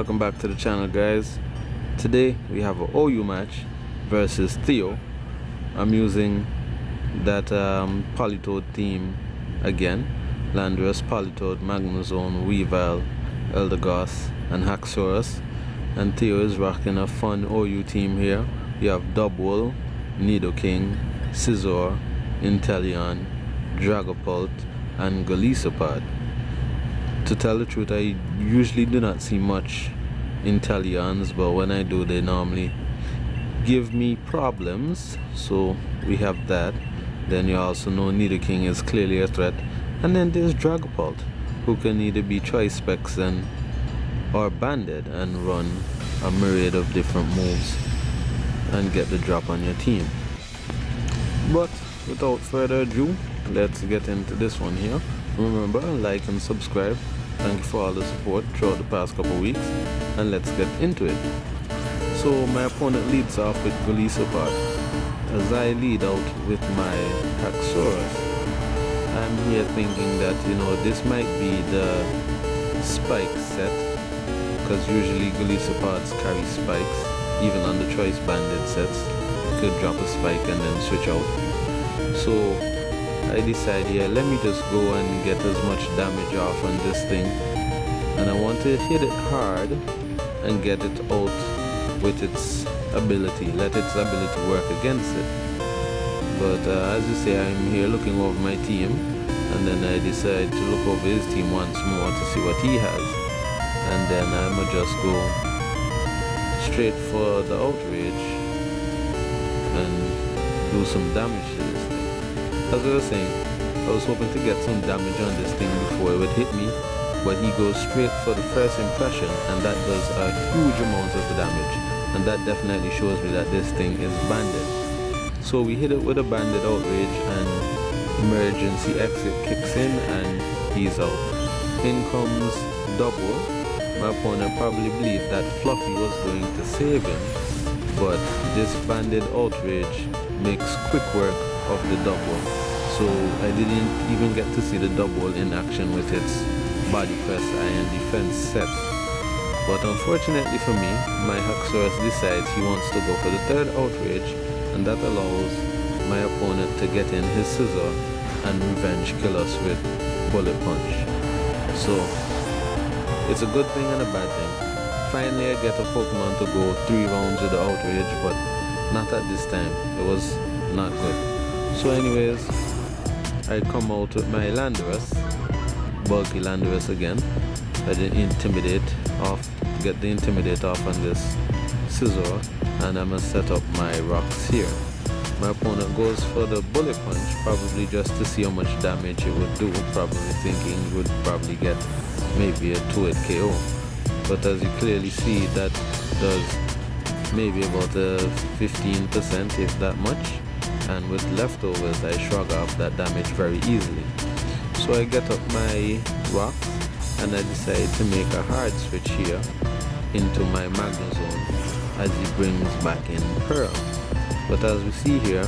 Welcome back to the channel, guys. Today we have a OU match versus Theo. I'm using that Politoed theme again. Landorus, Politoed, Magnezone, Weavile, Eldegoss and Haxorus. And Theo is rocking a fun OU team here. We have Dubwool, Nidoking, Scizor, Inteleon, Dragapult and Golisopod. To tell the truth, I usually do not see much Inteleons, but when I do, they normally give me problems. So we have that. Then you also know Nidoking is clearly a threat. And then there's Dragapult, who can either be Choice Specs or Banded and run a myriad of different moves and get the drop on your team. But without further ado, let's get into this one here. Remember, like and subscribe. Thank you for all the support throughout the past couple weeks, and let's get into it. So my opponent leads off with Golisopod. As I lead out with my Haxorus, I'm here thinking that, you know, this might be the spike set, because usually Golisopods carry spikes. Even on the Choice Banded sets, you could drop a spike and then switch out. So I decide here, let me just go and get as much damage off on this thing, and I want to hit it hard and get it out with its ability, let its ability work against it. But as you say, I'm here looking over my team, and then I decide to look over his team once more to see what he has, and then I'ma just go straight for the outrage and do some damage to this thing. As I was saying, I was hoping to get some damage on this thing before it would hit me, but he goes straight for the first impression, and that does a huge amount of the damage, and that definitely shows me that this thing is banded. So we hit it with a banded outrage, and emergency exit kicks in and he's out. In comes Dubwool. My opponent probably believed that Fluffy was going to save him, but this banded outrage makes quick work of the Dubwool. So I didn't even get to see the Dubwool in action with its body press iron defense set. But unfortunately for me, my Haxorus decides he wants to go for the third outrage, and that allows my opponent to get in his Scizor and revenge kill us with Bullet Punch. So it's a good thing and a bad thing. Finally I get a Pokemon to go 3 rounds with the outrage, but not at this time. It was not good. So anyways, I come out with my Landorus, bulky Landorus again. I did Intimidate off, get the Intimidate off on this Scizor, and I'm gonna set up my rocks here. My opponent goes for the Bullet Punch, probably just to see how much damage it would do, probably thinking it would probably get maybe a 2-hit KO. But as you clearly see, that does maybe about a 15%, if that much. And with leftovers, I shrug off that damage very easily. So I get up my rocks, and I decide to make a hard switch here into my Magnezone as he brings back in Pearl. But as we see here,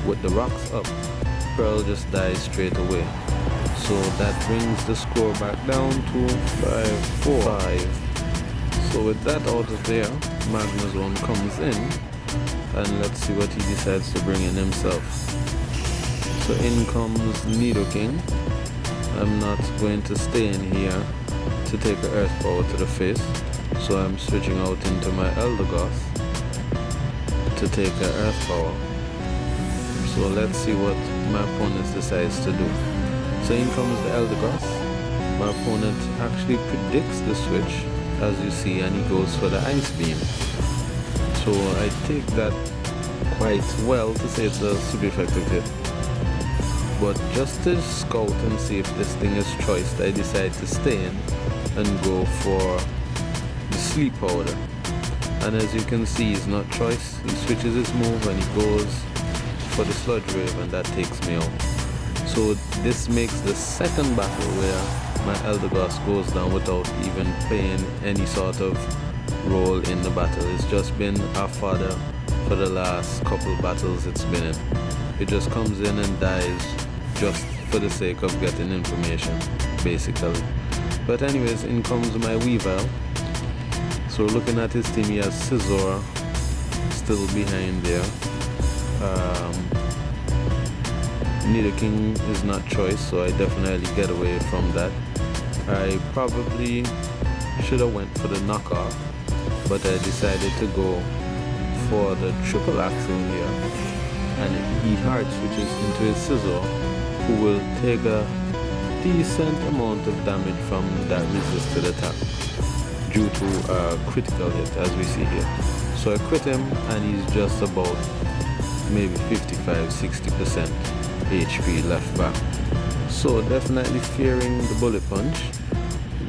with the rocks up, Pearl just dies straight away. So that brings the score back down to 5-4. So with that out of there, Magnezone comes in, and let's see what he decides to bring in himself. So in comes Nidoking. I'm not going to stay in here to take an Earth Power to the face, so I'm switching out into my Eldegoss to take an Earth Power. So let's see what my opponent decides to do. So in comes the Eldegoss. My opponent actually predicts the switch, as you see, and he goes for the Ice Beam. So I take that quite well to say it's a super effective hit. But just to scout and see if this thing is choiced, I decide to stay in and go for the Sleep Powder. And as you can see, he's not choice. He switches his move and he goes for the Sludge Wave, and that takes me out. So this makes the second battle where my Eldegoss goes down without even playing any sort of role in the battle. It's just been a fodder for the last couple battles it's been in. It just comes in and dies just for the sake of getting information, basically. But anyways, in comes my Weavile. So looking at his team, he has Scizor still behind there. Nidoking is not choice, so I definitely get away from that. I probably should have went for the knockoff, but I decided to go for the triple axle here, and he hard switches into his Scizor, who will take a decent amount of damage from that resisted attack due to a critical hit, as we see here. So I crit him, and he's just about maybe 55-60% HP left back. So definitely fearing the bullet punch,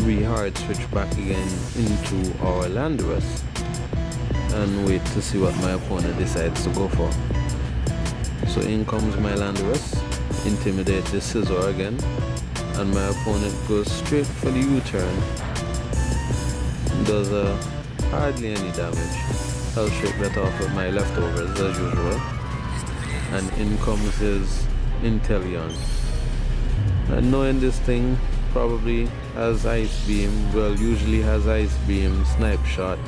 we hard switch back again into our Landorus and wait to see what my opponent decides to go for. So in comes my Landorus, intimidate the Scizor again, and my opponent goes straight for the U-turn. Does hardly any damage. I'll shake that off with my leftovers as usual. And in comes his Inteleon. And knowing this thing probably has Ice Beam, well, usually has Ice Beam, Snipe Shot,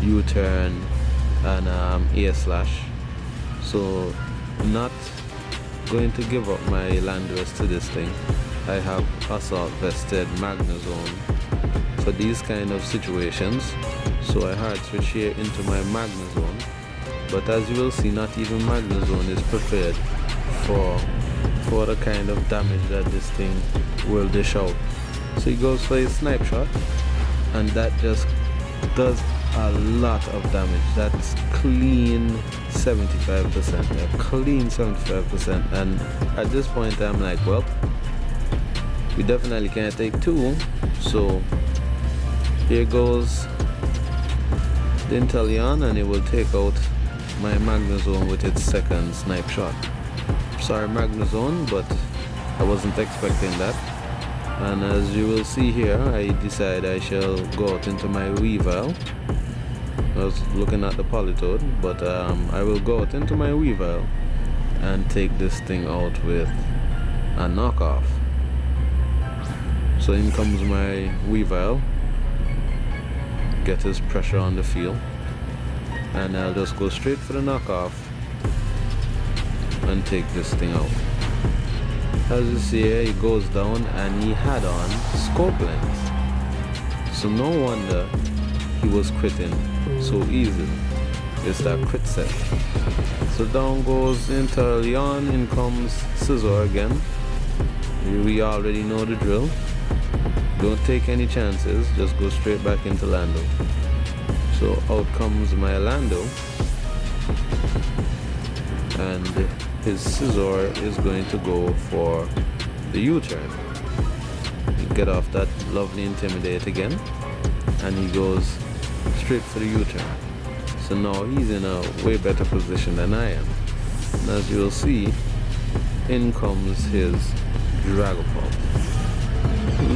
U-turn, and Air Slash. So not going to give up my Landorus to this thing. I have Assault Vested Magnezone for these kind of situations, so I hard switch here into my Magnezone, but as you will see, not even Magnezone is prepared for the kind of damage that this thing will dish out. So he goes for his Snipe Shot, and that just does a lot of damage. That's clean 75%, yeah, clean 75%, and at this point I'm like, well, we definitely can't take two, so here goes the Inteleon, and it will take out my Magnezone with its second Snipe Shot. Sorry Magnezone, but I wasn't expecting that. And as you will see here, I decide I shall go out into my Weavile. I was looking at the Politoed, but I will go out into my Weavile and take this thing out with a knockoff. So in comes my Weavile, get his pressure on the field, and I'll just go straight for the knockoff and take this thing out. As you see here, he goes down and he had on Scope Lens, so no wonder he was critting so easily. It's that crit set. So down goes Inteleon, in comes Scizor again. We already know the drill. Don't take any chances, just go straight back into Lando. So out comes my Lando, and his Scizor is going to go for the U-turn. He get off that lovely Intimidate again, and he goes straight for the U-turn. So now he's in a way better position than I am. And as you'll see, in comes his Dragapult.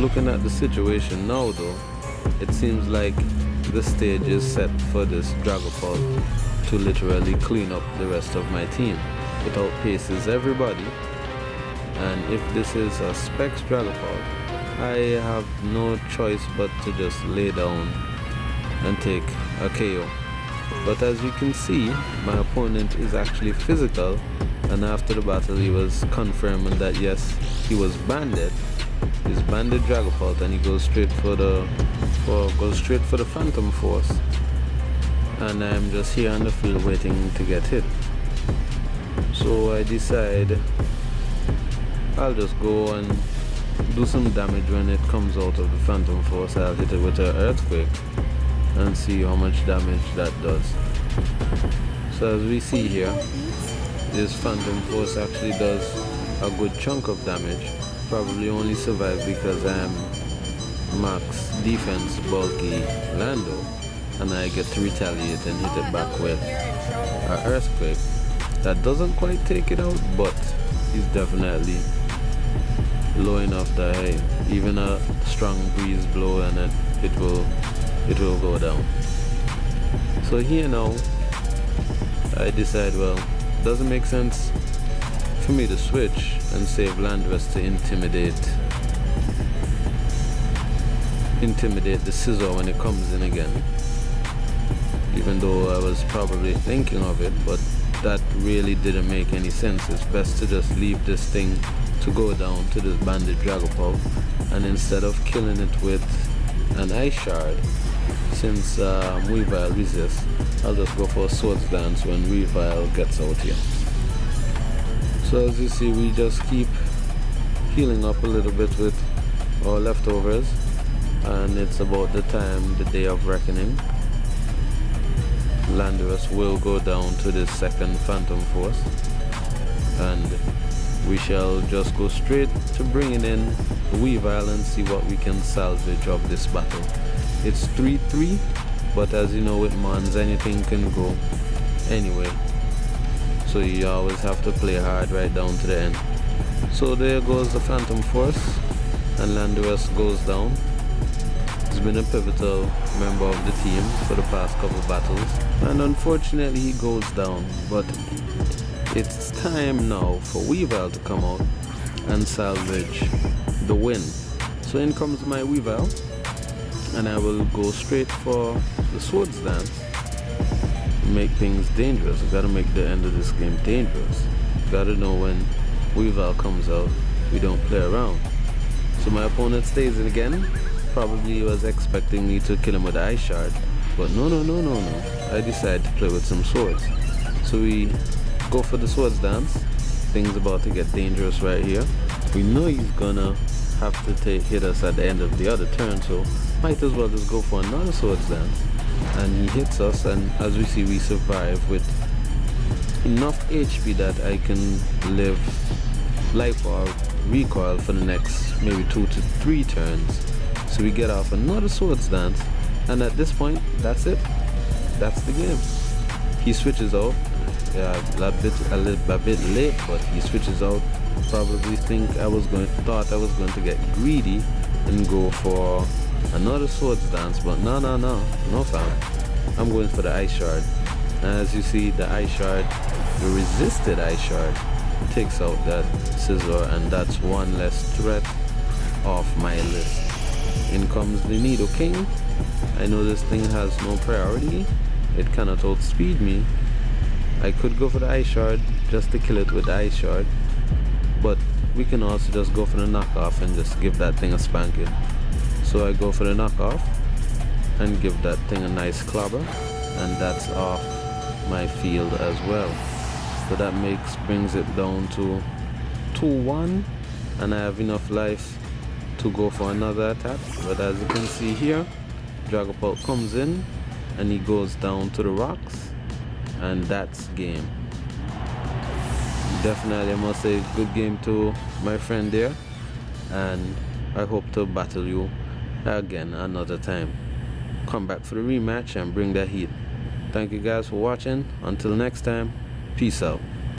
Looking at the situation now though, it seems like the stage is set for this Dragapult to literally clean up the rest of my team. It outpaces everybody, and if this is a Specs Dragapult, I have no choice but to just lay down and take a KO. But as you can see, my opponent is actually physical, and after the battle he was confirming that yes, he was banded. He's banded Dragapult, and he goes straight for the Phantom Force, and I'm just here on the field waiting to get hit. So I decide I'll just go and do some damage when it comes out of the Phantom Force. I'll hit it with an Earthquake and see how much damage that does. So as we see here, this Phantom Force actually does a good chunk of damage. Probably only survive because I'm max defense bulky Lando, and I get to retaliate and hit it back with an Earthquake. That doesn't quite take it out, but he's definitely low enough that hey, even a strong breeze blow and it will go down. So here now I decide, well, doesn't make sense for me to switch and save Landorus to intimidate the Scizor when it comes in again. even though I was probably thinking of it, but that really didn't make any sense. It's best to just leave this thing to go down to this banded Dragapult, and instead of killing it with an Ice Shard, since Weavile resists, I'll just go for a Swords Dance when Weavile gets out here. So as you see, we just keep healing up a little bit with our leftovers, and it's about the time, the day of reckoning. Landorus will go down to the second Phantom Force, and we shall just go straight to bringing in the Weavile and see what we can salvage of this battle. It's 3-3, but as you know, with Mons, anything can go anyway, so you always have to play hard right down to the end. So there goes the Phantom Force, and Landorus goes down. He's been a pivotal member of the team for the past couple battles, and unfortunately he goes down, but it's time now for Weavile to come out and salvage the win. So in comes my Weavile, and I will go straight for the Swords Dance. Make things dangerous. We gotta make the end of this game dangerous. Gotta know when Weavile comes out, we don't play around. So my opponent stays in again. Probably was expecting me to kill him with the Ice Shard, but no. I decided to play with some swords. So we go for the Swords Dance. Things about to get dangerous right here. We know he's gonna have to hit us at the end of the other turn, so might as well just go for another Swords Dance. And he hits us, and as we see, we survive with enough HP that I can live life or recoil for the next maybe 2 to 3 turns. So we get off another Swords Dance, and at this point, that's it. That's the game. He switches out. Yeah, a little bit late, but he switches out. Probably thought I was going to get greedy and go for another Swords Dance, but no fam. I'm going for the Ice Shard. And as you see, the Ice Shard, the resisted Ice Shard, takes out that Scizor, and that's one less threat off my list. In comes the Nidoking. I know this thing has no priority. It cannot outspeed me. I could go for the Ice Shard just to kill it with the Ice Shard, but we can also just go for the knockoff and just give that thing a spanking. So I go for the knockoff and give that thing a nice clobber, and that's off my field as well. So that brings it down to 2-1, and I have enough life to go for another attack. But as you can see here, Dragapult comes in and he goes down to the rocks, and that's game. Definitely, I must say, good game to my friend there, and I hope to battle you again another time. Come back for the rematch and bring that heat. Thank you guys for watching. Until next time, peace out.